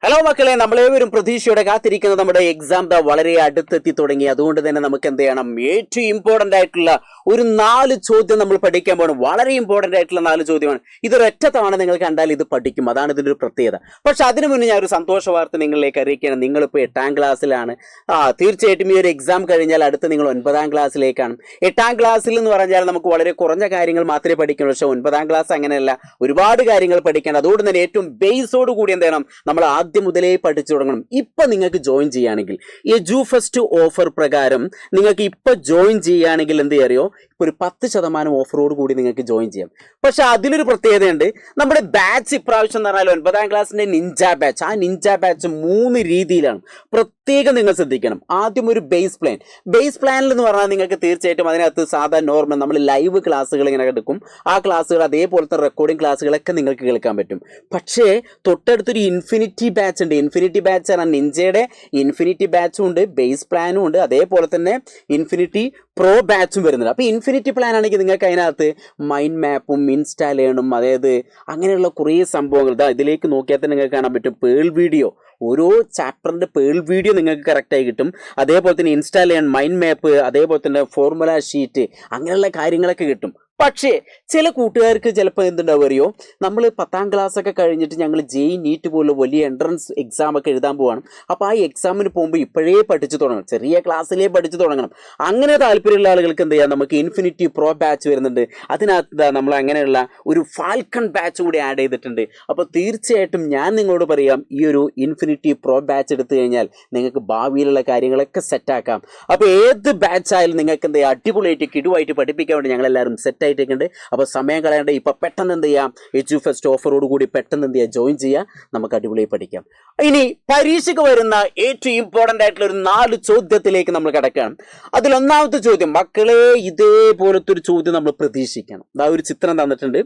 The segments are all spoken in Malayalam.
ഹലോ മക്കളെ, നമ്മളേവരും പ്രതീക്ഷയോടെ കാത്തിരിക്കുന്ന നമ്മുടെ എക്സാം വളരെ അടുത്തെത്തി തുടങ്ങി. അതുകൊണ്ട് തന്നെ നമുക്ക് എന്ത് ചെയ്യണം, ഏറ്റവും ഇമ്പോർട്ടന്റ് ആയിട്ടുള്ള ഒരു 4 ചോദ്യം നമ്മൾ പഠിക്കാൻ പോകണം. വളരെ ഇമ്പോർട്ടന്റ് ആയിട്ടുള്ള 4 ചോദ്യമാണ്. ഇതൊരൊറ്റ തവണ നിങ്ങൾ കണ്ടാൽ ഇത് പഠിക്കും, അതാണ് ഇതിന്റെ ഒരു പ്രത്യേകത. പക്ഷെ അതിനു മുന്നേ ഞാൻ ഒരു സന്തോഷ വാർത്ത നിങ്ങളിലേക്ക് അറിയിക്കണം. നിങ്ങളിപ്പോൾ 8ാം ക്ലാസ്സിലാണ്. തീർച്ചയായിട്ടും ഈ ഒരു എക്സാം കഴിഞ്ഞാൽ അടുത്ത് നിങ്ങൾ 9ാം ക്ലാസ്സിലേക്കാണ്. 8ാം ക്ലാസ്സിൽ എന്ന് പറഞ്ഞാൽ നമുക്ക് വളരെ കുറഞ്ഞ കാര്യങ്ങൾ മാത്രമേ പഠിക്കൂ. പക്ഷെ 9ാം ക്ലാസ് അങ്ങനെയല്ല, ഒരുപാട് കാര്യങ്ങൾ പഠിക്കണം. അതുകൊണ്ട് തന്നെ ഏറ്റവും ബേസോട് കൂടി എന്ത് ചെയ്യണം, നമ്മൾ ആദ്യം മുതലേ പഠിച്ചു തുടങ്ങണം. ഇപ്പൊ നിങ്ങൾക്ക് ജോയിൻ ചെയ്യുകയാണെങ്കിൽ എജുഫസ്റ്റ് ഓഫർ പ്രകാരം നിങ്ങൾക്ക് ഇപ്പൊ ജോയിൻ ചെയ്യുകയാണെങ്കിൽ എന്ത് അറിയോ, ഇപ്പൊ ഒരു 10% ഓഫറോട് കൂടി നിങ്ങൾക്ക് ജോയിൻ ചെയ്യാം. പക്ഷെ അതിലൊരു പ്രത്യേകതയുണ്ട്. നമ്മുടെ ബാച്ച് ഇപ്രാവശ്യം എന്ന് പറഞ്ഞാൽ 9ാം ക്ലാസ്സിന്റെ നിഞ്ച ബാച്ച്. ആ നിഞ്ച ബാച്ച് 3 രീതിയിലാണ്. പ്രത്യേകം നിങ്ങൾ ശ്രദ്ധിക്കണം. ആദ്യം ഒരു ബേസ് പ്ലാനിൽ എന്ന് പറഞ്ഞാൽ നിങ്ങൾക്ക് തീർച്ചയായിട്ടും അതിനകത്ത് സാധാ നോർമൽ നമ്മൾ ലൈവ് ക്ലാസ്സുകൾ ഇങ്ങനെ എടുക്കും. ആ ക്ലാസ്സുകൾ അതേപോലത്തെ റെക്കോർഡിംഗ് ക്ലാസ്സുകളൊക്കെ നിങ്ങൾക്ക് കേൾക്കാൻ പറ്റും. പക്ഷേ തൊട്ടടുത്തൊരു ഇൻഫിനിറ്റി ബാച്ച് ഉണ്ട്. ഇൻഫിനിറ്റി ബാച്ച് ആണ് നിഞ്ചയുടെ ഇൻഫിനിറ്റി ബാച്ചും ഉണ്ട്, ബേസ് പ്ലാനും ഉണ്ട്, അതേപോലെ തന്നെ ഇൻഫിനിറ്റി പ്രോ ബാച്ചും വരുന്നുണ്ട്. അപ്പോൾ ഇൻഫിനിറ്റി പ്ലാൻ ആണെങ്കിൽ നിങ്ങൾക്ക് അതിനകത്ത് മൈൻഡ് മാപ്പും ഇൻസ്റ്റാൾ ചെയ്യണം, അതായത് അങ്ങനെയുള്ള കുറേ സംഭവങ്ങൾ. ഇതിലേക്ക് നോക്കിയാൽ തന്നെ നിങ്ങൾക്ക് കാണാൻ പറ്റും. പേൾ വീഡിയോ, ഓരോ ചാപ്റ്ററിൻ്റെ പേൾ വീഡിയോ നിങ്ങൾക്ക് കറക്റ്റായി കിട്ടും. അതേപോലെ തന്നെ ഇൻസ്റ്റാൾ ചെയ്യാൻ മൈൻഡ് മാപ്പ്, അതേപോലെ തന്നെ ഫോർമുല ഷീറ്റ്, അങ്ങനെയുള്ള കാര്യങ്ങളൊക്കെ കിട്ടും. പക്ഷേ ചില കൂട്ടുകാർക്ക് ചിലപ്പോൾ എന്തുണ്ടാവും അറിയോ, നമ്മൾ 10ാം ക്ലാസ് ഒക്കെ കഴിഞ്ഞിട്ട് ഞങ്ങൾ JEE NEET പോലുള്ള വലിയ എൻട്രൻസ് എക്സാം ഒക്കെ എഴുതാൻ പോവാണ്. അപ്പോൾ ആ എക്സാമിന് പോകുമ്പോൾ ഇപ്പോഴേ പഠിച്ചു തുടങ്ങണം, ചെറിയ ക്ലാസ്സിലേ പഠിച്ചു തുടങ്ങണം. അങ്ങനെ താല്പര്യമുള്ള ആളുകൾക്ക് എന്ത് ചെയ്യാം, നമുക്ക് ഇൻഫിനിറ്റി പ്രോ ബാച്ച് വരുന്നുണ്ട്. അതിനകത്ത് നമ്മൾ അങ്ങനെയുള്ള ഒരു ഫാൽക്കൺ ബാച്ച് കൂടി ആഡ് ചെയ്തിട്ടുണ്ട്. അപ്പോൾ തീർച്ചയായിട്ടും ഞാൻ നിങ്ങളോട് പറയാം, ഈ ഒരു ഇൻഫിനിറ്റി പ്രോ ബാച്ച് എടുത്തു കഴിഞ്ഞാൽ നിങ്ങൾക്ക് ഭാവിയിലുള്ള കാര്യങ്ങളൊക്കെ സെറ്റാക്കാം. അപ്പോൾ ഏത് ബാച്ച് ആയാലും നിങ്ങൾക്ക് എന്ത് ചെയ്യാം, അടിപൊളിയായിട്ട് കിടുവായിട്ട് പഠിപ്പിക്കാൻ വേണ്ടി ഞങ്ങളെല്ലാവരും സെറ്റ് ആയിട്ടുണ്ട്. അപ്പോൾ സമയം കളയാണ്ട് ഇപ്പൊ പെട്ടെന്ന് എന്ത് ചെയ്യാം, എജുഫസ്റ്റ് ഓഫറോട് കൂടി പെട്ടെന്ന് എന്ത് ചെയ്യാം, ജോയിൻ ചെയ്യാം. നമുക്ക് അടിപൊളിയായി പഠിക്കാം. ഇനി പരീക്ഷയ്ക്ക് വരുന്ന ഏറ്റവും ഇമ്പോർട്ടന്റ് ആയിട്ടുള്ള ഒരു 4 ചോദ്യത്തിലേക്ക് നമ്മൾ കിടക്കുകയാണ്. അതിൽ ഒന്നാമത്തെ ചോദ്യം, മക്കളെ ഇതേപോലത്തെ ഒരു ചോദ്യം നമ്മൾ പ്രതീക്ഷിക്കണം. ഒരു ചിത്രം തന്നിട്ടുണ്ട്.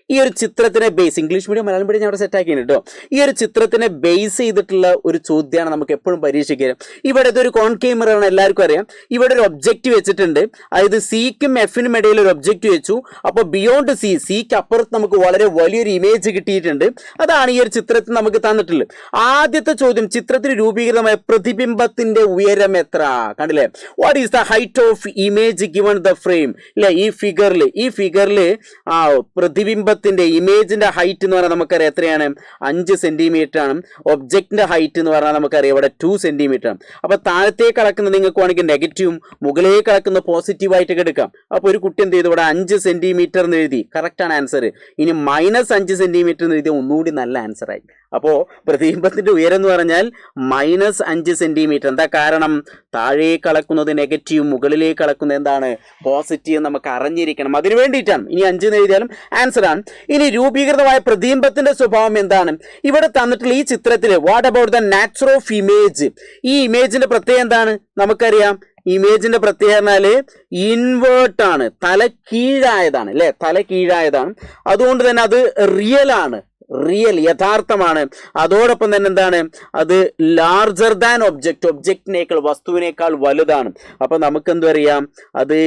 ഈ ഒരു ചിത്രത്തിനെ base, English medium Malayalam medium ഞാൻ അവിടെ സെറ്റാക്കിയാണ് കേട്ടോ. ഈ ഒരു ചിത്രത്തിനെ ബേസ് ചെയ്തിട്ടുള്ള ഒരു ചോദ്യമാണ് നമുക്ക് എപ്പോഴും പരീക്ഷിക്കുക. ഇവിടെ ഇതൊരു കോൺകേവ് മിററാണ്, എല്ലാവർക്കും അറിയാം. ഇവിടെ ഒരു ഒബ്ജക്റ്റ് വെച്ചിട്ടുണ്ട്. അതായത് സിക്കും എഫിനും ഇടയിൽ ഒരു ഒബ്ജക്റ്റ് വെച്ചു. അപ്പോൾ ബിയോണ്ട് സിക്ക് അപ്പുറത്ത് നമുക്ക് വളരെ വലിയൊരു ഇമേജ് കിട്ടിയിട്ടുണ്ട്. അതാണ് ഈ ഒരു ചിത്രത്തിൽ നമുക്ക് തന്നിട്ടുള്ളത്. ആദ്യത്തെ ചോദ്യം, ചിത്രത്തിൽ രൂപീകൃതമായ പ്രതിബിംബത്തിന്റെ ഉയരം എത്ര? കണ്ടില്ലേ, what is the height of image given the frame? ഇല്ലേ, ഈ ഫിഗറിൽ പ്രതിബിംബ ഇമേജിന്റെ ഹൈറ്റ് എന്ന് പറഞ്ഞാൽ നമുക്കറിയാം എത്രയാണ്, 5 സെന്റിമീറ്റർ ആണ്. ഒബ്ജക്റ്റിന്റെ ഹൈറ്റ് എന്ന് പറഞ്ഞാൽ നമുക്കറിയാം ഇവിടെ 2 സെന്റിമീറ്റർ ആണ്. അപ്പൊ താഴത്തേക്ക് കിടക്കുന്ന നിങ്ങൾക്ക് വേണമെങ്കിൽ നെഗറ്റീവും മുകളിലേക്ക് കിടക്കുന്ന പോസിറ്റീവായിട്ടൊക്കെ എടുക്കാം. അപ്പൊ ഒരു കുട്ടി എന്ത് ചെയ്തു, ഇവിടെ 5 സെന്റിമീറ്റർ എന്ന് എഴുതി, കറക്റ്റ് ആണ് ആൻസർ. ഇനി -5 സെന്റിമീറ്റർ എന്ന് എഴുതിയ ഒന്നുകൂടി നല്ല ആൻസർ ആയി. അപ്പോൾ പ്രതിബിംബത്തിന്റെ ഉയരം എന്ന് പറഞ്ഞാൽ -5 സെന്റിമീറ്റർ. എന്താ കാരണം, താഴേക്ക് കളക്കുന്നത് നെഗറ്റീവ്, മുകളിലേക്ക് കളക്കുന്നത് എന്താണ്, പോസിറ്റീവ്. നമുക്ക് അറിഞ്ഞിരിക്കണം, അതിന് വേണ്ടിയിട്ടാണ്. ഇനി 5 എന്ന് എഴുതിയാലും ആൻസർ ആണ്. ഇനി രൂപീകൃതമായ പ്രതിബിംബത്തിന്റെ സ്വഭാവം എന്താണ്? ഇവിടെ തന്നിട്ടുള്ള ഈ ചിത്രത്തിൽ what about the nature of image? ഈ ഇമേജിന്റെ പ്രത്യേകത എന്താണ്? നമുക്കറിയാം, ഇമേജിന്റെ പ്രത്യേകത പറഞ്ഞാല് ഇൻവേർട്ട് ആണ്, തല കീഴായതാണ് അല്ലെ, തല കീഴായതാണ്. അതുകൊണ്ട് തന്നെ അത് റിയൽ യഥാർത്ഥമാണ്. അതോടൊപ്പം തന്നെ എന്താണ്, അത് ലാർജർ ദാൻ ഒബ്ജക്റ്റിനേക്കാൾ, വസ്തുവിനേക്കാൾ വലുതാണ്. അപ്പൊ നമുക്ക് എന്തു അറിയാം, അത്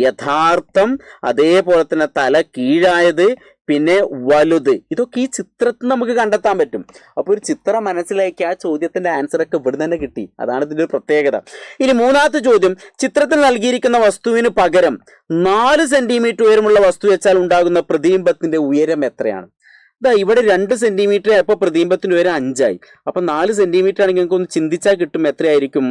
യഥാർത്ഥം, അതേപോലെ തന്നെ തല കീഴായത്, പിന്നെ വലുത്. ഇതൊക്കെ ഈ ചിത്രത്തിൽ നമുക്ക് കണ്ടെത്താൻ പറ്റും. അപ്പോൾ ഒരു ചിത്രം മനസ്സിലാക്കി ആ ചോദ്യത്തിന്റെ ആൻസർ ഒക്കെ ഇവിടെ തന്നെ കിട്ടി. അതാണ് ഇതിന്റെ ഒരു പ്രത്യേകത. ഇനി മൂന്നാമത്തെ ചോദ്യം, ചിത്രത്തിൽ നൽകിയിരിക്കുന്ന വസ്തുവിന് പകരം 4 സെന്റിമീറ്റർ ഉയരമുള്ള വസ്തു വെച്ചാൽ ഉണ്ടാകുന്ന പ്രതിബിംബത്തിന്റെ ഉയരം എത്രയാണ്? ഇവിടെ 2 സെന്റിമീറ്റർ ആയപ്പോൾ പ്രതിബിംബത്തിന്റെ ഉയരം 5 ആയി. അപ്പൊ 4 സെന്റിമീറ്റർ ആണെങ്കിൽ നിങ്ങൾക്ക് ഒന്ന് ചിന്തിച്ചാൽ കിട്ടും, എത്രയായിരിക്കും?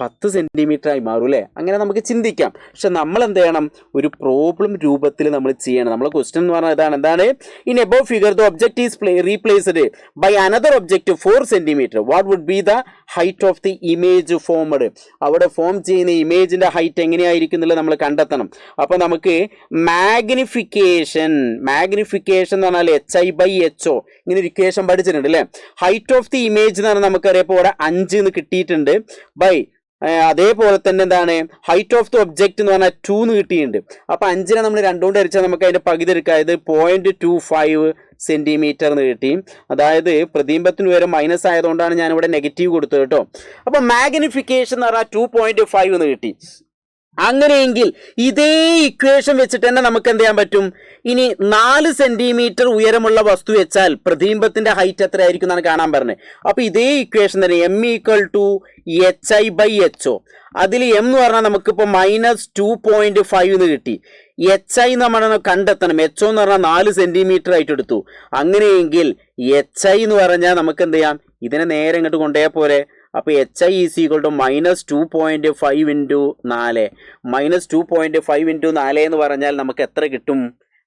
10 സെന്റിമീറ്റർ ആയി മാറും അല്ലേ? അങ്ങനെ നമുക്ക് ചിന്തിക്കാം. പക്ഷെ നമ്മൾ എന്ത് ചെയ്യണം, ഒരു പ്രോബ്ലം രൂപത്തിൽ നമ്മൾ ചെയ്യണം. നമ്മളെ ക്വസ്റ്റ്യൻ എന്ന് പറഞ്ഞാൽ എന്താണ്, in above figure the object is replaced by another object 4 centimetre. What would be the height of the image formed? അവിടെ ഫോം ചെയ്യുന്ന ഇമേജിന്റെ ഹൈറ്റ് എങ്ങനെയായിരിക്കും എന്നുള്ളത് നമ്മൾ കണ്ടെത്തണം. അപ്പൊ നമുക്ക് മാഗ്നിഫിക്കേഷൻ എന്ന് പറഞ്ഞാൽ HI/HO, ഇങ്ങനെ ഒരു ഇക്വേഷൻ പഠിച്ചിട്ടുണ്ട് അല്ലേ. ഹൈറ്റ് ഓഫ് ദി ഇമേജ് എന്ന് പറഞ്ഞാൽ നമുക്കറിയാം, ഇപ്പോൾ ഇവിടെ 5 എന്ന് കിട്ടിയിട്ടുണ്ട്, ബൈ അതേപോലെ തന്നെ എന്താണ്, ഹൈറ്റ് ഓഫ് ദി ഒബ്ജക്റ്റ് എന്ന് പറഞ്ഞാൽ 2 എന്ന് കിട്ടിയിട്ടുണ്ട്. അപ്പൊ 5നെ നമ്മൾ 2 കൊണ്ട് ഹരിച്ചാൽ നമുക്ക് അതിന്റെ പകുതി എടുക്കാം. അതായത് 0.25 സെന്റിമീറ്റർ എന്ന് കിട്ടി. അതായത് പ്രതിബിംബത്തിന് ഉയരം മൈനസ് ആയതുകൊണ്ടാണ് ഞാൻ ഇവിടെ നെഗറ്റീവ് കൊടുത്തത് കേട്ടോ. അപ്പൊ മാഗ്നിഫിക്കേഷൻ എന്ന് പറഞ്ഞാൽ 2.5 എന്ന് കിട്ടി. അങ്ങനെയെങ്കിൽ ഇതേ ഇക്വേഷൻ വെച്ചിട്ട് തന്നെ നമുക്ക് എന്ത് ചെയ്യാൻ പറ്റും? ഇനി 4 സെന്റിമീറ്റർ ഉയരമുള്ള വസ്തു വെച്ചാൽ പ്രതിബിംബത്തിന്റെ ഹൈറ്റ് എത്രയായിരിക്കും എന്നാണ് കാണാൻ പറഞ്ഞത്. അപ്പൊ ഇതേ ഇക്വേഷൻ തന്നെ m = HI/HO. അതിൽ m എന്ന് പറഞ്ഞാൽ നമുക്കിപ്പോൾ -2.5 എന്ന് കിട്ടി. HI നമ്മൾ കണ്ടെത്തണം. HO എന്ന് പറഞ്ഞാൽ 4 സെന്റിമീറ്റർ ആയിട്ട് എടുത്തു. അങ്ങനെയെങ്കിൽ HI എന്ന് പറഞ്ഞാൽ നമുക്ക് എന്ത് ചെയ്യാം? ഇതിനെ നേരെ ഇങ്ങോട്ട് കൊണ്ടുപോയാൽ പോരെ. അപ്പോൾ HI = -2.5 × 4. -2.5 × 4 എന്ന് പറഞ്ഞാൽ നമുക്ക് എത്ര കിട്ടും?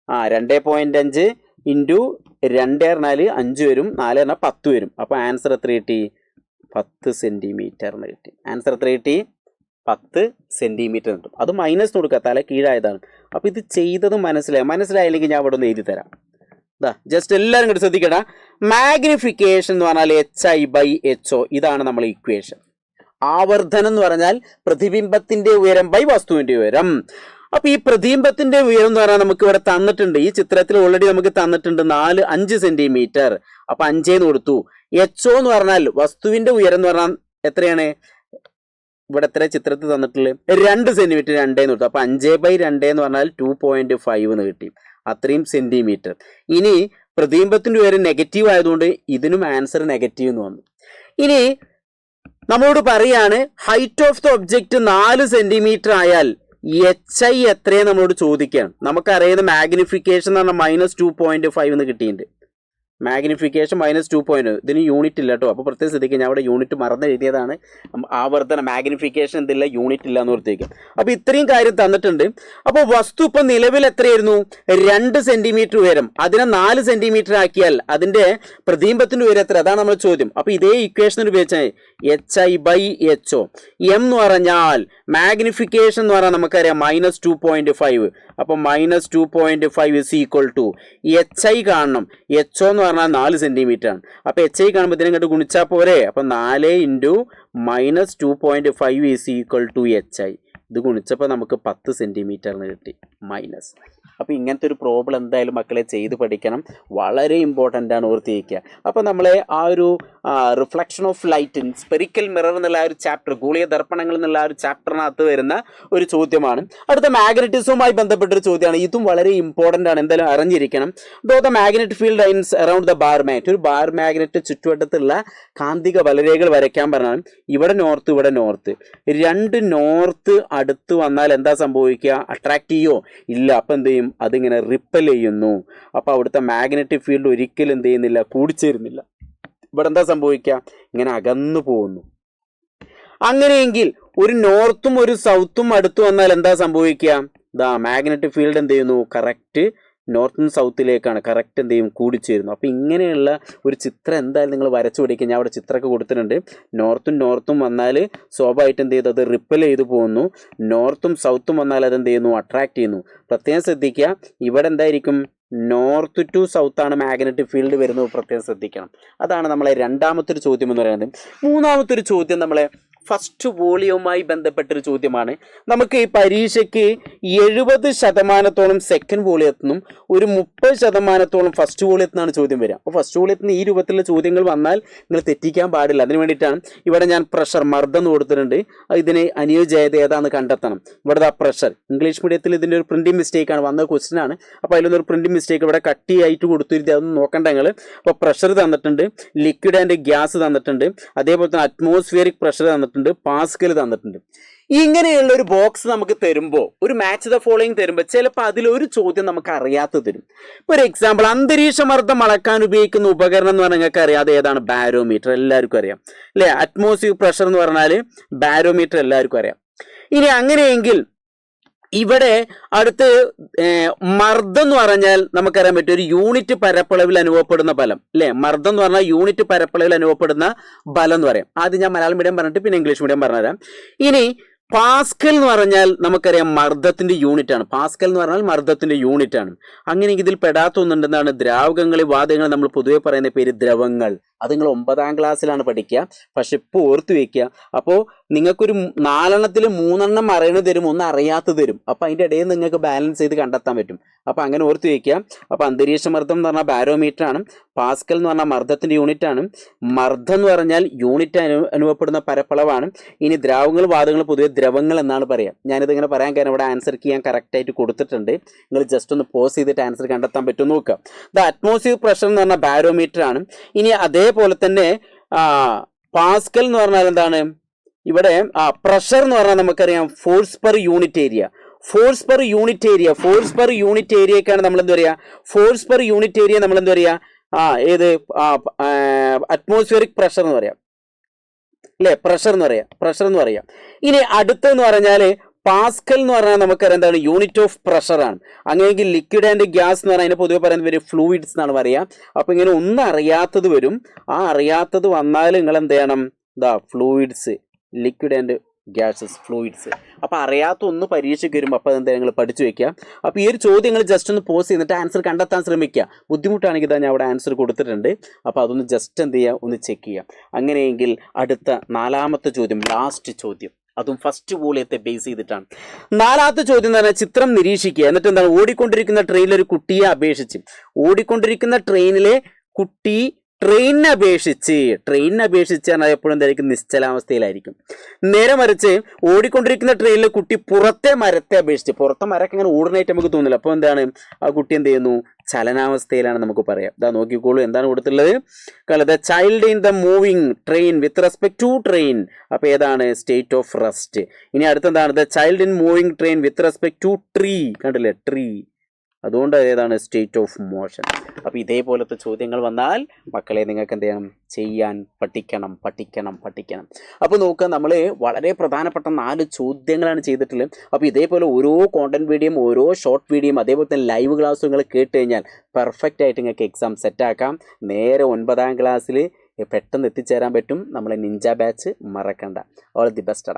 2.5 × 2 പറഞ്ഞാൽ 5 വരും, 4 പറഞ്ഞാൽ 10 വരും. അപ്പോൾ ആൻസർ എത്ര കിട്ടി? 10 സെന്റിമീറ്റർ എന്ന് കിട്ടി. ആൻസർ എത്ര കിട്ടി? 10 സെന്റിമീറ്റർ കിട്ടും. അത് മൈനസ് കൊടുക്കുക, തല കീഴായതാണ്. അപ്പോൾ ഇത് ചെയ്തത് മനസ്സിലായില്ലെങ്കിൽ ഞാൻ ഇവിടെ ഒന്ന് എഴുതി തരാം. ജസ്റ്റ് എല്ലാവരും കൂടി ശ്രദ്ധിക്കണ. മാഗ്നിഫിക്കേഷൻ എന്ന് പറഞ്ഞാൽ HI/HO. ഇതാണ് നമ്മൾ ഇക്വേഷൻ. ആവർധനം എന്ന് പറഞ്ഞാൽ പ്രതിബിംബത്തിന്റെ ഉയരം ബൈ വസ്തുവിന്റെ ഉയരം. അപ്പൊ ഈ പ്രതിബിംബത്തിന്റെ ഉയരം എന്ന് പറഞ്ഞാൽ നമുക്ക് ഇവിടെ തന്നിട്ടുണ്ട്. ഈ ചിത്രത്തിൽ ഓൾറെഡി നമുക്ക് തന്നിട്ടുണ്ട് 5 സെന്റിമീറ്റർ. അപ്പൊ 5 എന്ന് കൊടുത്തു. HO എന്ന് പറഞ്ഞാൽ വസ്തുവിന്റെ ഉയരം എന്ന് പറഞ്ഞാൽ എത്രയാണ്? ഇവിടെ എത്ര ചിത്രത്തിൽ തന്നിട്ടുള്ളത്? 2 സെന്റിമീറ്റർ. 2 എന്ന് കൊടുത്തു. അപ്പൊ 5/2 എന്ന് പറഞ്ഞാൽ 2.5 എന്ന് കിട്ടി. അത്രയും സെന്റിമീറ്റർ. ഇനി പ്രതിബിംബത്തിന്റെ ഉയരം നെഗറ്റീവ് ആയതുകൊണ്ട് ഇതിനും ആൻസർ നെഗറ്റീവ് എന്ന് വന്നു. ഇനി നമ്മളോട് പറയാണ് height of the object 4 centimetre ആയാൽ HI എത്രയും നമ്മളോട് ചോദിക്കുകയാണ്. നമുക്കറിയുന്ന മാഗ്നിഫിക്കേഷൻ എന്ന് പറഞ്ഞാൽ -2.5 എന്ന് കിട്ടിയിട്ടുണ്ട്. മാഗ്നിഫിക്കേഷൻ -2. ഇതിന് യൂണിറ്റ് ഇല്ല കേട്ടോ. അപ്പോൾ പ്രത്യേകം ശ്രദ്ധിക്കുക, ഞാൻ അവിടെ യൂണിറ്റ് മറന്ന് എഴുതിയതാണ്. ആവർത്തന മാഗ്നിഫിക്കേഷൻ എന്തില്ല, യൂണിറ്റ് ഇല്ല എന്ന് ഓർത്തേക്കും. അപ്പോൾ ഇത്രയും കാര്യം തന്നിട്ടുണ്ട്. അപ്പോൾ വസ്തു ഇപ്പം നിലവിൽ എത്രയായിരുന്നു? 2 സെന്റിമീറ്റർ ഉയരം. അതിനെ 4 സെന്റിമീറ്റർ ആക്കിയാൽ അതിന്റെ പ്രതിബിംബത്തിന്റെ ഉയരം എത്ര? അതാണ് നമ്മൾ ചോദ്യം. അപ്പോൾ ഇതേ ഇക്വേഷൻ ഉപയോഗിച്ചാൽ HI/HO. m എന്ന് പറഞ്ഞാൽ മാഗ്നിഫിക്കേഷൻ എന്ന് പറഞ്ഞാൽ നമുക്കറിയാം -2.5. അപ്പോൾ -2.5 = HI കാണണം. HO എന്ന് പറഞ്ഞാൽ 4 സെന്റിമീറ്റർ ആണ്. അപ്പോൾ HI കാണുമ്പോൾ ഇതിനെ ഇങ്ങോട്ട് ഗുണിച്ചാൽ പോരെ. അപ്പം 4 × -2.5 = HI. ഇത് ഗുണിച്ചപ്പോൾ നമുക്ക് 10 സെന്റിമീറ്ററിന് കിട്ടി മൈനസ്. അപ്പോൾ ഇങ്ങനത്തെ ഒരു പ്രോബ്ലം എന്തായാലും മക്കളെ ചെയ്ത് പഠിക്കണം. വളരെ ഇമ്പോർട്ടൻ്റ് ആണ്, ഓർത്തിരിക്കുക. അപ്പോൾ നമ്മളെ ആ ഒരു reflection of light in spherical mirror എന്നുള്ള ആ ഒരു ചാപ്റ്റർ, ഗോളീയ ദർപ്പണങ്ങൾ എന്നുള്ള ആ ഒരു ചാപ്റ്ററിനകത്ത് വരുന്ന ഒരു ചോദ്യമാണ്. അടുത്ത മാഗ്നറ്റിസവുമായി ബന്ധപ്പെട്ടൊരു ചോദ്യമാണ്. ഇതും വളരെ ഇമ്പോർട്ടൻ്റ് ആണ്, എന്തായാലും അറിഞ്ഞിരിക്കണം. Draw the magnetic field lines around the bar magnet. ഒരു ബാർ മാഗ്നറ്റ് ചുറ്റുവട്ടത്തുള്ള കാന്തിക വലരേഖകൾ വരയ്ക്കാൻ പറഞ്ഞാൽ ഇവിടെ നോർത്ത്, ഇവിടെ നോർത്ത്. 2 നോർത്ത് അടുത്ത് വന്നാൽ എന്താ സംഭവിക്കുക? അട്രാക്ട് ചെയ്യോ? ഇല്ല. അപ്പം എന്ത് ചെയ്യും? അതിങ്ങനെ റിപ്പൽ ചെയ്യുന്നു. അപ്പോൾ അവിടുത്തെ മാഗ്നറ്റിക് ഫീൽഡ് ഒരിക്കലും എന്ത് ചെയ്യുന്നില്ല? കൂടിച്ചേരുന്നില്ല. ഇവിടെ എന്താ സംഭവിക്കുക? ഇങ്ങനെ അകന്നു പോകുന്നു. അങ്ങനെയെങ്കിൽ ഒരു നോർത്തും ഒരു സൗത്തും അടുത്ത് വന്നാൽ എന്താ സംഭവിക്കുക? മാഗ്നറ്റിക് ഫീൽഡ് എന്ത് ചെയ്യുന്നു? കറക്റ്റ് നോർത്തും സൗത്തിലേക്കാണ് കറക്റ്റ് എന്ത് ചെയ്യും? കൂടിച്ചേരുന്നു. അപ്പോൾ ഇങ്ങനെയുള്ള ഒരു ചിത്രം എന്തായാലും നിങ്ങൾ വരച്ചു പിടിക്കുക. ഞാൻ അവിടെ ചിത്രമൊക്കെ കൊടുത്തിട്ടുണ്ട്. നോർത്തും വന്നാൽ സ്വാഭാവികമായിട്ട് എന്ത് ചെയ്തു? അത് റിപ്പൽ ചെയ്തു പോകുന്നു. നോർത്തും സൗത്തും വന്നാൽ അതെന്ത് ചെയ്യുന്നു? അട്രാക്ട് ചെയ്യുന്നു. പ്രത്യേകം ശ്രദ്ധിക്കുക, ഇവിടെ എന്തായിരിക്കും? നോർത്ത് ടു സൗത്ത് ആണ് മാഗ്നറ്റിക് ഫീൽഡ് വരുന്നത്. പ്രത്യേകം ശ്രദ്ധിക്കണം. അതാണ് നമ്മളെ രണ്ടാമത്തെ ഒരു ചോദ്യം എന്ന് പറയുന്നത്. മൂന്നാമത്തെ ഒരു ചോദ്യം നമ്മളെ ഫസ്റ്റ് വോളിയവുമായി ബന്ധപ്പെട്ടൊരു ചോദ്യമാണ്. നമുക്ക് ഈ പരീക്ഷയ്ക്ക് 70% സെക്കൻഡ് വോളിയത്തിനും ഒരു 30% ഫസ്റ്റ് വോളിയത്തിനാണ് ചോദ്യം വരിക. അപ്പോൾ ഫസ്റ്റ് വോളിയത്തിന് ഈ രൂപത്തിലുള്ള ചോദ്യങ്ങൾ വന്നാൽ നിങ്ങൾ തെറ്റിക്കാൻ പാടില്ല. അതിന് വേണ്ടിയിട്ടാണ് ഇവിടെ ഞാൻ പ്രഷർ, മർദ്ദം കൊടുത്തിട്ടുണ്ട്. ഇതിന് അനുയോജ്യത ഏതാണെന്ന് കണ്ടെത്തണം. ഇവിടെ പ്രഷർ, ഇംഗ്ലീഷ് മീഡിയത്തിൽ ഇതിൻ്റെ ഒരു പ്രിന്റിംഗ് മിസ്റ്റേക്കാണ് വന്ന ക്വസ്റ്റ്യൻ ആണ്. അപ്പോൾ അതിലൊന്നൊരു പ്രിന്റിംഗ് മിസ്റ്റേക്ക് ഇവിടെ കട്ടിയായിട്ട് കൊടുത്തിരുത്തി, അതൊന്നും നോക്കണ്ട നിങ്ങൾ. അപ്പോൾ പ്രഷർ തന്നിട്ടുണ്ട്, ലിക്വിഡ് ആൻഡ് ഗ്യാസ് തന്നിട്ടുണ്ട്, അതേപോലെ തന്നെ അറ്റ്മോസ്ഫിയറിക് പ്രഷർ തന്നിട്ടുണ്ട്, പാസ്കൽ തന്നിട്ടുണ്ട്. ഇങ്ങനെയുള്ള ഒരു ബോക്സ് നമുക്ക് തരുമ്പോൾ, ഒരു മാച്ച് ദ ഫോളോയിങ് തരുമ്പോൾ ചിലപ്പോൾ അതിലൊരു ചോദ്യം നമുക്ക് അറിയാത്ത തരും. ഒരു എക്സാമ്പിൾ, അന്തരീക്ഷ മർദ്ദം അളക്കാൻ ഉപയോഗിക്കുന്ന ഉപകരണം എന്ന് പറഞ്ഞാൽ നിങ്ങൾക്ക് അറിയാതെ ഏതാണ്? ബാരോമീറ്റർ. എല്ലാവർക്കും അറിയാം അല്ലേ? അറ്റ്മോസ്ഫിയറിക് പ്രഷർ എന്ന് പറഞ്ഞാൽ ബാരോമീറ്റർ എല്ലാവർക്കും അറിയാം. ഇനി അങ്ങനെയെങ്കിൽ ഇവിടെ അടുത്ത് മർദ്ദം എന്ന് പറഞ്ഞാൽ നമുക്കറിയാൻ പറ്റും ഒരു യൂണിറ്റ് പരപ്പളവിൽ അനുഭവപ്പെടുന്ന ബലം അല്ലേ? മർദ്ദം എന്ന് പറഞ്ഞാൽ യൂണിറ്റ് പരപ്പളവിൽ അനുഭവപ്പെടുന്ന ബലം എന്ന് പറയാം. ആദ്യം ഞാൻ മലയാളം മീഡിയം പറഞ്ഞിട്ട് പിന്നെ ഇംഗ്ലീഷ് മീഡിയം പറഞ്ഞുതരാം. ഇനി പാസ്കൽ എന്ന് പറഞ്ഞാൽ നമുക്കറിയാം മർദ്ദത്തിന്റെ യൂണിറ്റ് ആണ്. പാസ്കൽ എന്ന് പറഞ്ഞാൽ മർദ്ദത്തിന്റെ യൂണിറ്റ് ആണ്. അങ്ങനെ ഇതിൽ പെടാത്ത ഒന്നുണ്ടെന്നാണ് ദ്രാവകങ്ങൾ, വാതകങ്ങൾ നമ്മൾ പൊതുവെ പറയുന്ന പേര് ദ്രവങ്ങൾ. അത് നിങ്ങൾ 9ാം ക്ലാസ്സിലാണ് പഠിക്കുക. പക്ഷെ ഇപ്പോൾ ഓർത്ത് വയ്ക്കുക. അപ്പോൾ നിങ്ങൾക്കൊരു 4എണ്ണത്തിൽ 3 അറിയണ തരും, 1 അറിയാത്ത തരും. അപ്പോൾ അതിൻ്റെ ഇടയിൽ നിങ്ങൾക്ക് ബാലൻസ് ചെയ്ത് കണ്ടെത്താൻ പറ്റും. അപ്പോൾ അങ്ങനെ ഓർത്ത് വയ്ക്കുക. അപ്പോൾ അന്തരീക്ഷ മർദ്ദം എന്ന് പറഞ്ഞാൽ ബാരോമീറ്റർ ആണ്. പാസ്കൽ എന്ന് പറഞ്ഞാൽ മർദ്ദത്തിൻ്റെ യൂണിറ്റ് ആണ്. മർദ്ദം എന്ന് പറഞ്ഞാൽ യൂണിറ്റ് അനുഭവപ്പെടുന്ന പരപ്പളവാണ്. ഇനി ദ്രാവകങ്ങൾ വാതകങ്ങൾ പൊതുവെ ദ്രവങ്ങൾ എന്നാണ് പറയുക. ഞാനിതിങ്ങനെ പറയാൻ കാരണം ഇവിടെ ആൻസർ കീ ഞാൻ കറക്റ്റായിട്ട് കൊടുത്തിട്ടുണ്ട്. നിങ്ങൾ ജസ്റ്റ് ഒന്ന് പോസ് ചെയ്തിട്ട് ആൻസർ കണ്ടെത്താൻ പറ്റും നോക്കുക. ദ അറ്റ്മോസ്ഫിയർ പ്രഷർ എന്ന് പറഞ്ഞാൽ ബാരോമീറ്റർ ആണ്. ഇനി അതേപോലെ തന്നെ പാസ്കൽ എന്ന് പറഞ്ഞാൽ എന്താണ്? ഇവിടെ പ്രഷർ എന്ന് പറഞ്ഞാൽ നമുക്കറിയാം force per unit area. Force per unit area, force per unit ഏരിയക്കാണ് നമ്മൾ എന്ത് പറയുക? ഫോഴ്സ് പെർ യൂണിറ്റ് ഏരിയ നമ്മൾ എന്ത് പറയുക? ഏത് അറ്റ്മോസ്ഫിയറിക് പ്രഷർ എന്ന് പറയാം അല്ലേ? പ്രഷർ എന്ന് പറയാം. ഇനി അടുത്തെന്ന് പറഞ്ഞാൽ പാസ്കൽ എന്ന് പറഞ്ഞാൽ നമുക്കറിയാം എന്താണ്? യൂണിറ്റ് ഓഫ് പ്രഷർ ആണ്. അങ്ങനെയെങ്കിൽ ലിക്വിഡ് ആൻഡ് ഗ്യാസ് എന്ന് പറഞ്ഞാൽ അതിനെ പൊതുവെ പറയുന്നത് പേര് ഫ്ലൂയിഡ്സ് എന്നാണ് പറയുക. അപ്പോൾ ഇങ്ങനെ ഒന്നും അറിയാത്തത് വരും. ആ അറിയാത്തത് വന്നാൽ നിങ്ങൾ എന്ത് ചെയ്യണം? Fluids, liquid and gases, fluids. അപ്പോൾ അറിയാത്ത ഒന്ന് പരീക്ഷയ്ക്ക് വരുമ്പോൾ അപ്പോൾ അതെന്താ നിങ്ങൾ പഠിച്ചു വെക്കുക. അപ്പോൾ ഈ ഒരു ചോദ്യം നിങ്ങൾ ജസ്റ്റ് ഒന്ന് പോസ് ചെയ്തിട്ട് ആൻസർ കണ്ടെത്താൻ ശ്രമിക്കുക. ബുദ്ധിമുട്ടാണെങ്കിൽ ഇതാ ഞാൻ അവിടെ ആൻസർ കൊടുത്തിട്ടുണ്ട്. അപ്പോൾ അതൊന്ന് ജസ്റ്റ് എന്ത് ചെയ്യുക? ഒന്ന് ചെക്ക് ചെയ്യുക. അങ്ങനെയെങ്കിൽ അടുത്ത 4ാമത്തെ ചോദ്യം, ലാസ്റ്റ് ചോദ്യം, അതും ഫസ്റ്റ് വോളിയത്തെ ബേസ് ചെയ്തിട്ടാണ്. 4ാമത്തെ ചോദ്യം എന്ന് പറഞ്ഞാൽ ചിത്രം നിരീക്ഷിക്കുക. എന്നിട്ട് എന്താണ്? ഓടിക്കൊണ്ടിരിക്കുന്ന ട്രെയിനിൽ ഒരു കുട്ടിയെ അപേക്ഷിച്ച്, ഓടിക്കൊണ്ടിരിക്കുന്ന ട്രെയിനിലെ കുട്ടി ട്രെയിനിനെ അപേക്ഷിച്ച് പറഞ്ഞാൽ എപ്പോഴും എന്തായിരിക്കും? നിശ്ചലാവസ്ഥയിലായിരിക്കും. നേരെ മറിച്ച് ഓടിക്കൊണ്ടിരിക്കുന്ന ട്രെയിനിലെ കുട്ടി പുറത്തെ മരത്തെ അപേക്ഷിച്ച്, പുറത്തെ മരമൊക്കെ ഇങ്ങനെ ഓടുന്നതായിട്ട് നമുക്ക് തോന്നില്ല. അപ്പോൾ എന്താണ്? ആ കുട്ടി എന്ത് ചെയ്യുന്നു? ചലനാവസ്ഥയിലാണ് നമുക്ക് പറയാം. ഇതാ നോക്കിക്കോളൂ, എന്താണ് കൊടുത്തുള്ളത്? The child in the moving train with respect to train. അപ്പോൾ ഏതാണ്? State of rest. ഇനി അടുത്തെന്താണ്? The child in moving train with respect to tree. കണ്ടില്ലേ? ട്രീ. അതുകൊണ്ട് ഏതാണ്? State of motion. അപ്പോൾ ഇതേപോലത്തെ ചോദ്യങ്ങൾ വന്നാൽ മക്കളെ നിങ്ങൾക്ക് എന്ത് ചെയ്യണം? ചെയ്യാൻ പഠിക്കണം. അപ്പോൾ നോക്കുക, നമ്മൾ വളരെ പ്രധാനപ്പെട്ട 4 ചോദ്യങ്ങളാണ് ചെയ്തിട്ടുള്ളത്. അപ്പോൾ ഇതേപോലെ ഓരോ കോണ്ടന്റ് വീഡിയോയും, ഓരോ ഷോർട്ട് വീഡിയോയും, അതേപോലെ തന്നെ ലൈവ് ക്ലാസ്സും നിങ്ങൾ കേട്ട് കഴിഞ്ഞാൽ പെർഫെക്റ്റ് ആയിട്ട് നിങ്ങൾക്ക് എക്സാം സെറ്റാക്കാം. നേരെ 9ാം ക്ലാസ്സിൽ പെട്ടെന്ന് എത്തിച്ചേരാൻ പറ്റും. നമ്മളെ നിഞ്ച ബാച്ച് മറക്കണ്ട. All the best.